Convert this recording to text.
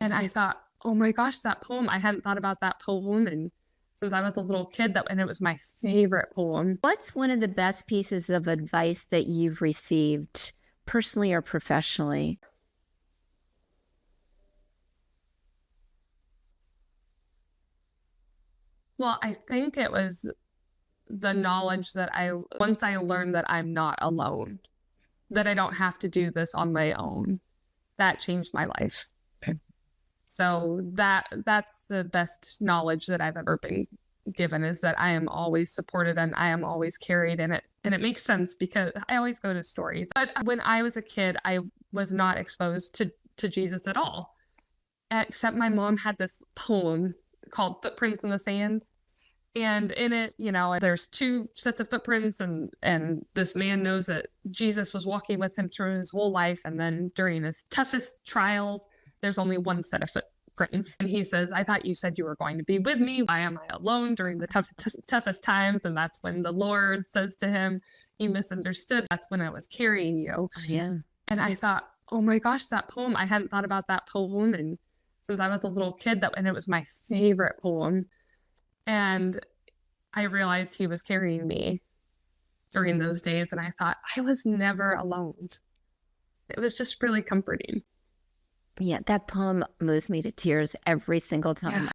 And I thought, oh my gosh, that poem, I hadn't thought about that poem and since I was a little kid, and it was my favorite poem. What's one of the best pieces of advice that you've received personally or professionally? Well, I think it was the knowledge that once I learned that I'm not alone, that I don't have to do this on my own, that changed my life. So that's the best knowledge that I've ever been given, is that I am always supported and I am always carried in it. And it makes sense because I always go to stories. But when I was a kid, I was not exposed to Jesus at all, except my mom had this poem called Footprints in the Sand. And in it, there's two sets of footprints, and this man knows that Jesus was walking with him through his whole life. And then during his toughest trials, there's only one set of footprints. And he says, I thought you said you were going to be with me. Why am I alone during the toughest times? And that's when the Lord says to him, you misunderstood. That's when I was carrying you. Yeah. And I thought, oh my gosh, that poem, I hadn't thought about that poem. And since I was a little kid, and it was my favorite poem. And I realized he was carrying me during those days. And I thought, I was never alone. It was just really comforting. Yeah, that poem moves me to tears every single time. Yeah.